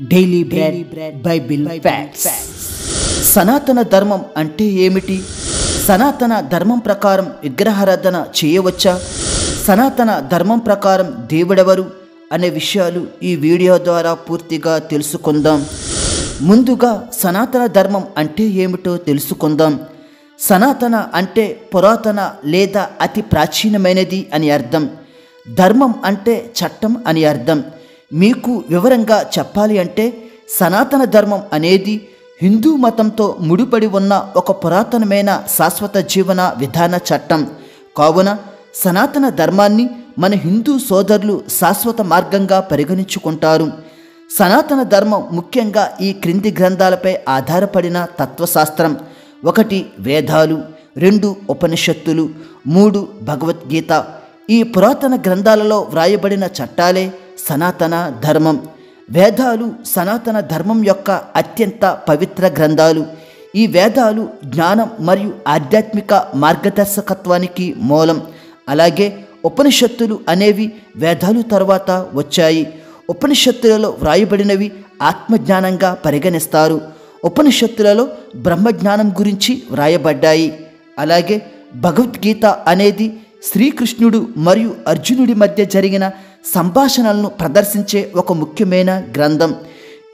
Daily bread Bible facts. సనాతన ధర్మం అంటే ఏమిటి? సనాతన ధర్మం ప్రకారం విగ్రహారాధన చేయవచ్చా? సనాతన ధర్మం ప్రకారం దేవుడెవరు అనే విషయాలు ఈ వీడియో ద్వారా పూర్తిగా తెలుసుకుందాం. ముందుగా సనాతన ధర్మం అంటే ఏమిటో తెలుసుకుందాం. సనాతన అంటే పురాతన లేదా అతి ప్రాచీనమైనది అని అర్థం. ధర్మం అంటే చట్టం అని అర్థం. మీకు వివరంగా చెప్పాలి అంటే సనాతన ధర్మం అనేది హిందూ మతంతో ముడిపడి ఉన్న ఒక పురాతనమైన శాశ్వత జీవన విధాన చట్టం. కావున సనాతన ధర్మాన్ని మన హిందూ సోదరులు శాశ్వత మార్గంగా పరిగణించుకుంటారు. సనాతన ధర్మం ముఖ్యంగా ఈ క్రింది గ్రంథాలపై ఆధారపడిన తత్వశాస్త్రం. 1 వేదాలు, 2 ఉపనిషత్తులు, 3 భగవద్గీత. ఈ పురాతన గ్రంథాలలో వ్రాయబడిన చట్టాలే సనాతన ధర్మం. వేదాలు సనాతన ధర్మం యొక్క అత్యంత పవిత్ర గ్రంథాలు. ఈ వేదాలు జ్ఞానం మరియు ఆధ్యాత్మిక మార్గదర్శకత్వానికి మూలం. అలాగే ఉపనిషత్తులు అనేవి వేదాలు తర్వాత వచ్చాయి. ఉపనిషత్తులలో వ్రాయబడినవి ఆత్మజ్ఞానంగా పరిగణిస్తారు. ఉపనిషత్తులలో బ్రహ్మజ్ఞానం గురించి వ్రాయబడ్డాయి. అలాగే భగవద్గీత అనేది శ్రీకృష్ణుడు మరియు అర్జునుడి మధ్య జరిగిన సంభాషణలను ప్రదర్శించే ఒక ముఖ్యమైన గ్రంథం.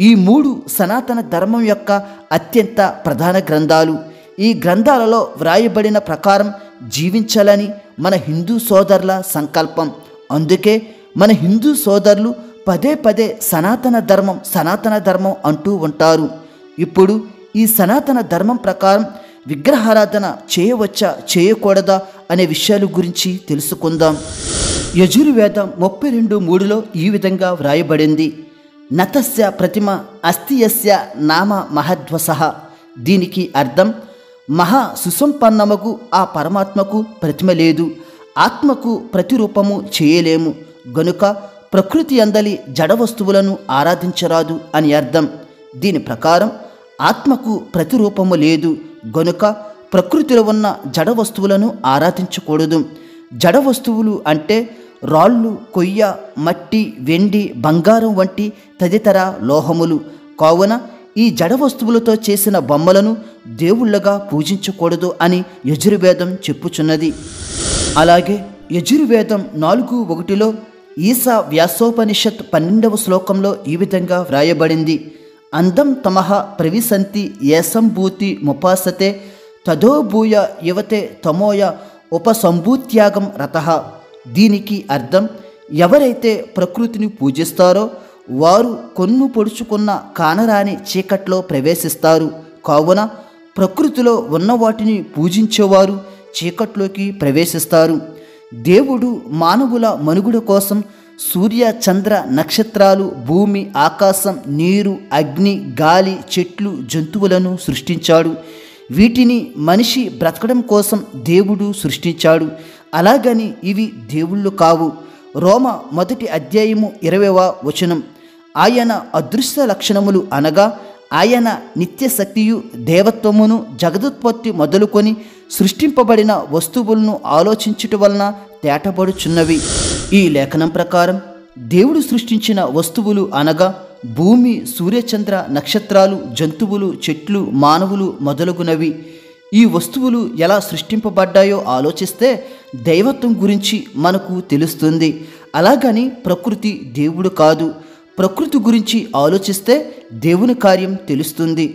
ఈ 3 సనాతన ధర్మం యొక్క అత్యంత ప్రధాన గ్రంథాలు. ఈ గ్రంథాలలో వ్రాయబడిన ప్రకారం జీవించాలని మన హిందూ సోదరుల సంకల్పం. అందుకే మన హిందూ సోదరులు పదే పదే సనాతన ధర్మం అంటూ ఉంటారు. ఇప్పుడు ఈ సనాతన ధర్మం ప్రకారం విగ్రహారాధన చేయవచ్చా చేయకూడదా అనే విషయాల గురించి తెలుసుకుందాం. యజుర్వేదం 32:3లో ఈ విధంగా వ్రాయబడింది: నతస్య ప్రతిమ అస్తియస్య నామ మహద్వసః. దీనికి అర్థం, మహా సుసంపన్నమగు ఆ పరమాత్మకు ప్రతిమ లేదు, ఆత్మకు ప్రతిరూపము చేయలేము, గనుక ప్రకృతి అందలి జడ వస్తువులను ఆరాధించరాదు అని అర్థం. దీని ప్రకారం ఆత్మకు ప్రతిరూపము లేదు గనుక ప్రకృతిలో ఉన్న జడ వస్తువులను ఆరాధించకూడదు. జడ వస్తువులు అంటే రాళ్ళు, కొయ్య, మట్టి, వెండి, బంగారం వంటి తదితర లోహములు. కావున ఈ జడ వస్తువులతో చేసిన బొమ్మలను దేవుళ్ళగా పూజించకూడదు అని యజుర్వేదం చెప్పుచున్నది. అలాగే యజుర్వేదం 4:1లో ఈశా వ్యాసోపనిషత్ 12వ శ్లోకంలో ఈ విధంగా వ్రాయబడింది: అందం తమః ప్రవిశంతి ఏసంభూతి ముపాసతే తదోభూయ యువతే తమోయ ఉపసంభూత్యాగం రతః. దీనికి అర్థం, ఎవరైతే ప్రకృతిని పూజిస్తారో వారు కొన్ను పొడుచుకున్న కానరాని చీకట్లో ప్రవేశిస్తారు. కావున ప్రకృతిలో ఉన్న వాటిని పూజించేవారు చీకట్లోకి ప్రవేశిస్తారు. దేవుడు మానవుల మనుగడ కోసం సూర్య, చంద్ర, నక్షత్రాలు, భూమి, ఆకాశం, నీరు, అగ్ని, గాలి, చెట్లు, జంతువులను సృష్టించాడు. వీటిని మనిషి బ్రతకడం కోసం దేవుడు సృష్టించాడు. అలాగని ఇవి దేవుళ్ళు కావు. రోమ 1:20 ఆయన అదృశ్య లక్షణములు అనగా ఆయన నిత్యశక్తియు దేవత్వమును జగదుత్పత్తి మొదలుకొని సృష్టింపబడిన వస్తువులను ఆలోచించుట వలన తేటపడుచున్నవి. ఈ లేఖనం ప్రకారం దేవుడు సృష్టించిన వస్తువులు అనగా భూమి, సూర్యచంద్ర, నక్షత్రాలు, జంతువులు, చెట్లు, మానవులు మొదలగునవి. ఈ వస్తువులు ఎలా సృష్టింపబడ్డాయో ఆలోచిస్తే దైవత్వం గురించి మనకు తెలుస్తుంది. అలాగని ప్రకృతి దేవుడు కాదు. ప్రకృతి గురించి ఆలోచిస్తే దేవుని కార్యం తెలుస్తుంది.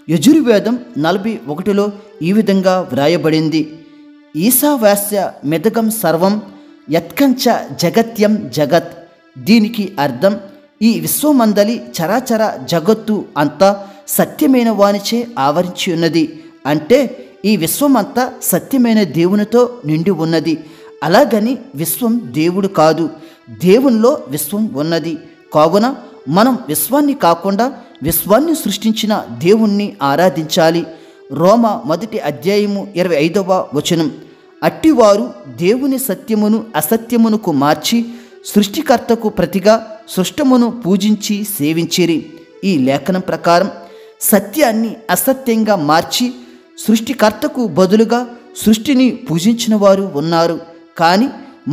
యజుర్వేదం 41లో ఈ విధంగా వ్రాయబడింది: ఈశావాస్య మెదగం సర్వం యత్కంచ జగత్యం జగత్. దీనికి అర్థం, ఈ విశ్వమందలి చరాచర జగత్తు అంతా సత్యమైన వానిచే ఆవరించి ఉన్నది. అంటే ఈ విశ్వమంతా సత్యమైన దేవునితో నిండి ఉన్నది. అలాగని విశ్వం దేవుడు కాదు, దేవునిలో విశ్వం ఉన్నది. కావున మనం విశ్వాన్ని కాకుండా విశ్వాన్ని సృష్టించిన దేవుణ్ణి ఆరాధించాలి. రోమ 1:25 అట్టివారు దేవుని సత్యమును అసత్యమునకు మార్చి సృష్టికర్తకు ప్రతిగా సృష్టమును పూజించి సేవించిరి. ఈ లేఖనం ప్రకారం సత్యాన్ని అసత్యంగా మార్చి సృష్టికర్తకు బదులుగా సృష్టిని పూజించిన వారు ఉన్నారు. కానీ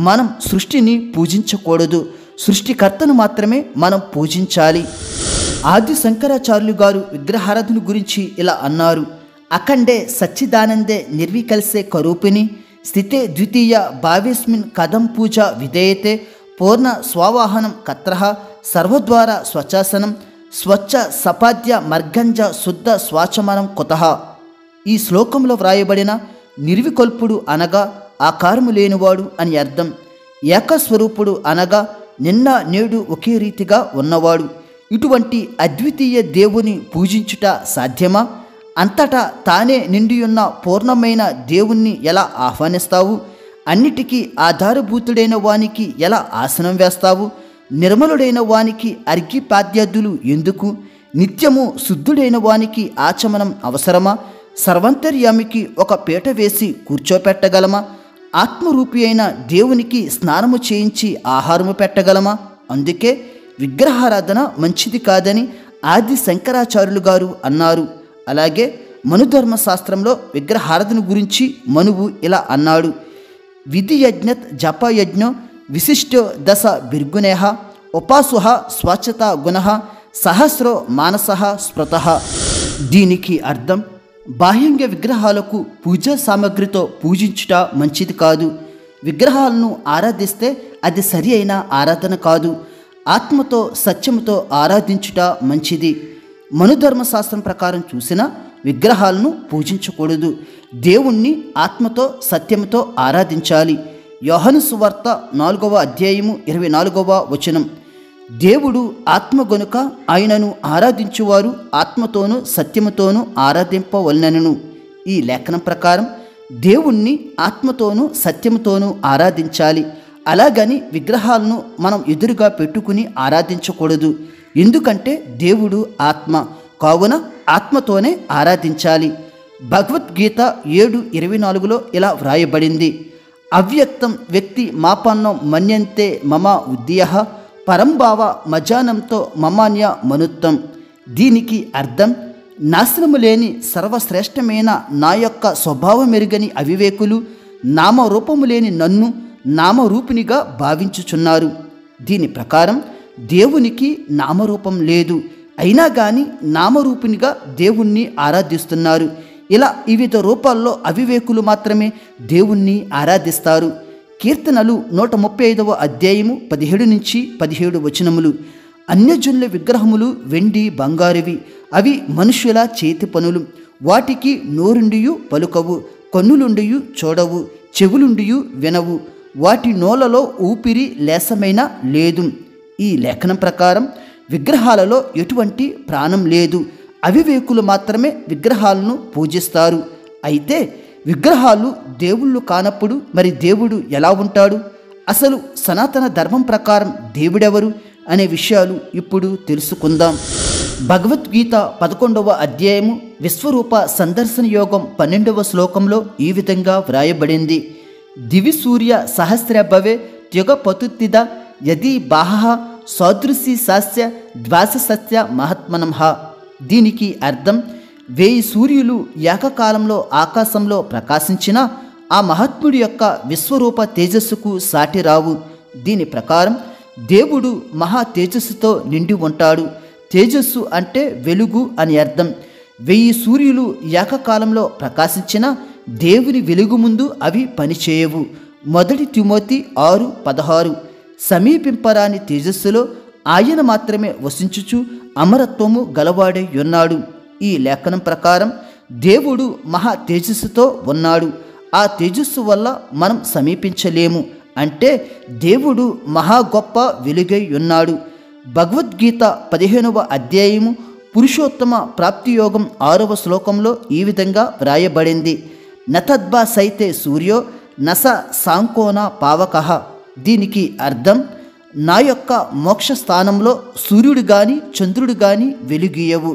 మనం సృష్టిని పూజించకూడదు, సృష్టికర్తను మాత్రమే మనం పూజించాలి. ఆది శంకరాచార్యులు గారు విగ్రహారాధన గురించి ఇలా అన్నారు. అఖండే సచ్చిదానందే నిర్వికల్సే కరూపిణి స్థితే ద్వితీయ భావేస్మిన్ కథం పూజ విధేయతే పూర్ణ స్వావాహనం కత్రః సర్వద్వార స్వచాసనం స్వచ్ఛ సపాద్య మర్గంజ శుద్ధ స్వాచమనం కుతః. ఈ శ్లోకంలో వ్రాయబడిన నిర్వికల్పుడు అనగా ఆకారము లేనివాడు అని అర్థం. ఏకస్వరూపుడు అనగా నిన్న నేడు ఒకే రీతిగా ఉన్నవాడు. ఇటువంటి అద్వితీయ దేవుని పూజించుట సాధ్యమా? అంతటా తానే నిండియున్న పూర్ణమైన దేవుణ్ణి ఎలా ఆహ్వానిస్తావు? అన్నిటికీ ఆధారభూతుడైన వానికి ఎలా ఆసనం వేస్తావు? నిర్మలుడైన వానికి అర్ఘ్యపాద్యాదులు ఎందుకు? నిత్యము శుద్ధుడైన వానికి ఆచమనం అవసరమా? సర్వంతర్యామికి ఒక పీట వేసి కూర్చోపెట్టగలమా? ఆత్మరూపి అయిన దేవునికి స్నానము చేయించి ఆహారము పెట్టగలమా? అందుకే విగ్రహారాధన మంచిది కాదని ఆది శంకరాచార్యులు గారు అన్నారు. అలాగే మనుధర్మశాస్త్రంలో విగ్రహారాధన గురించి మనువు ఇలా అన్నాడు. విధి యజ్ఞత్ జపయజ్ఞో విశిష్టో దశ బిర్గుణేహ ఉపాసుహ స్వచ్ఛత గుణ సహస్రో మానస స్మృత. దీనికి అర్థం బాహ్యంగా విగ్రహాలకు పూజా సామగ్రితో పూజించుట మంచిది కాదు. విగ్రహాలను ఆరాధిస్తే అది సరి అయిన ఆరాధన కాదు. ఆత్మతో సత్యముతో ఆరాధించుట మంచిది. మనుధర్మశాస్త్రం ప్రకారం చూసిన విగ్రహాలను పూజించకూడదు. దేవుణ్ణి ఆత్మతో సత్యముతో ఆరాధించాలి. యోహాను సువార్త 4వ అధ్యాయము 24వ వచనం. దేవుడు ఆత్మ గనుక ఆయనను ఆరాధించువారు ఆత్మతోనూ సత్యముతోనూ ఆరాధింపవలెనను. ఈ లేఖనం ప్రకారం దేవుణ్ణి ఆత్మతోనూ సత్యముతోనూ ఆరాధించాలి. అలాగని విగ్రహాలను మనం ఎదురుగా పెట్టుకుని ఆరాధించకూడదు. ఎందుకంటే దేవుడు ఆత్మ కావున ఆత్మతోనే ఆరాధించాలి. భగవద్గీత 7:24లో ఇలా వ్రాయబడింది. అవ్యక్తం వ్యక్తి మాపన్నం మన్యంతే మమ ఉద్యః పరంభావ మజానంతో మమాన్య మనుత్తం. దీనికి అర్థం నాశనము లేని సర్వశ్రేష్టమైన నా యొక్క స్వభావమెరుగని అవివేకులు నామరూపము లేని నన్ను నామరూపినిగా భావించుచున్నారు. దీని ప్రకారం దేవునికి నామరూపం లేదు, అయినా కానీ నామరూపినిగా దేవుణ్ణి ఆరాధిస్తున్నారు. ఇలా వివిధ రూపాల్లో అవివేకులు మాత్రమే దేవుణ్ణి ఆరాధిస్తారు. కీర్తనలు 135వ అధ్యాయము 17-17 వచనములు. అన్యజనుల విగ్రహములు వెండి బంగారువి, అవి మనుష్యుల చేతి పనులు. వాటికి నోరుండియు పలుకవు, కన్నులుండియు చూడవు, చెవులుండియు వినవు, వాటి నోలలో ఊపిరి లేసమైన లేదు. ఈ లేఖనం ప్రకారం విగ్రహాలలో ఎటువంటి ప్రాణం లేదు. అవివేకులు మాత్రమే విగ్రహాలను పూజిస్తారు. అయితే విగ్రహాలు దేవుళ్ళు కానప్పుడు మరి దేవుడు ఎలా ఉంటాడు? అసలు సనాతన ధర్మం ప్రకారం దేవుడెవరు అనే విషయాలు ఇప్పుడు తెలుసుకుందాం. భగవద్గీత 11వ అధ్యాయము విశ్వరూప సందర్శన యోగం 12వ శ్లోకంలో ఈ విధంగా వ్రాయబడింది. దివి సూర్య సహస్రభవే త్యుగ పతుత్తిద యది బాహ సదృశి సాస్య ద్వాససత్య మహాత్మనంహ. దీనికి అర్థం 1000 సూర్యులు ఏకకాలంలో ఆకాశంలో ప్రకాశించిన ఆ మహాత్ముడి యొక్క విశ్వరూప తేజస్సుకు సాటి రావు. దీని ప్రకారం దేవుడు మహా తేజస్సుతో నిండి ఉంటాడు. తేజస్సు అంటే వెలుగు అని అర్థం. 1000 సూర్యులు ఏకకాలంలో ప్రకాశించిన దేవుని వెలుగు ముందు అవి పనిచేయవు. 1 తిమోతి 6:16. సమీపింపరాని తేజస్సులో ఆయన మాత్రమే వసించుచు అమరత్వము గలవాడై ఉన్నాడు. ఈ లేఖనం ప్రకారం దేవుడు మహా తేజస్సుతో ఉన్నాడు. ఆ తేజస్సు వల్ల మనం సమీపించలేము. అంటే దేవుడు మహా గొప్ప వెలుగై ఉన్నాడు. భగవద్గీత 15వ అధ్యాయము పురుషోత్తమ ప్రాప్తియోగం 6వ శ్లోకంలో ఈ విధంగా వ్రాయబడింది. నతద్భా సైతే సూర్యో నస సాంకోన పావకః. దీనికి అర్థం నా యొక్క మోక్ష స్థానంలో సూర్యుడు గాని చంద్రుడు గాని వెలుగియవు.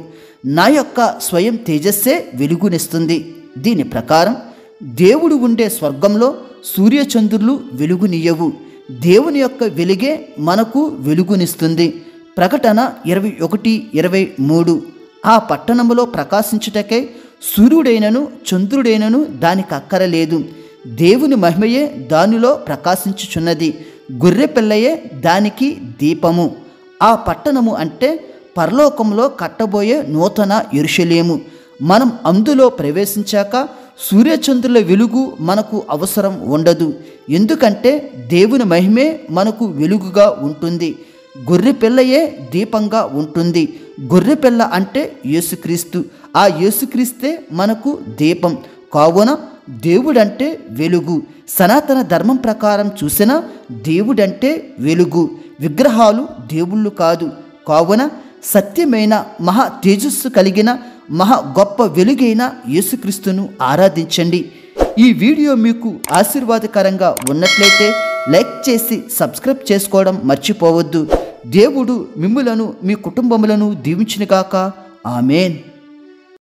నా యొక్క స్వయం తేజస్సే వెలుగునిస్తుంది. దీని ప్రకారం దేవుడు ఉండే స్వర్గంలో సూర్యచంద్రులు వెలుగునియ్యవు. దేవుని యొక్క వెలుగే మనకు వెలుగునిస్తుంది. ప్రకటన 21:23. ఆ పట్టణములో ప్రకాశించుటకై సూర్యుడైనను చంద్రుడైనను దానికి అక్కరలేదు. దేవుని మహిమయే దానిలో ప్రకాశించుచున్నది. గొర్రెపిల్లయే దానికి దీపము. ఆ పట్టణము అంటే పరలోకంలో కట్టబోయే నూతన యెరూషలేము. మనం అందులో ప్రవేశించాక సూర్యచంద్రుల వెలుగు మనకు అవసరం ఉండదు. ఎందుకంటే దేవుని మహిమే మనకు వెలుగుగా ఉంటుంది. గొర్రెపిల్లయే దీపంగా ఉంటుంది. గొర్రెపిల్ల అంటే యేసుక్రీస్తు. ఆ యేసుక్రీస్తే మనకు దీపం. కావున దేవుడంటే వెలుగు. సనాతన ధర్మం ప్రకారం చూసిన దేవుడంటే వెలుగు. విగ్రహాలు దేవుళ్ళు కాదు. కావున సత్యమైన మహా తేజస్సు కలిగిన మహా గొప్ప వెలుగైన యేసుక్రీస్తును ఆరాధించండి. ఈ వీడియో మీకు ఆశీర్వాదకరంగా ఉన్నట్లయితే లైక్ చేసి సబ్స్క్రైబ్ చేసుకోవడం మర్చిపోవద్దు. దేవుడు మిమ్ములను మీ కుటుంబములను దీవించునుగాక. ఆమేన్.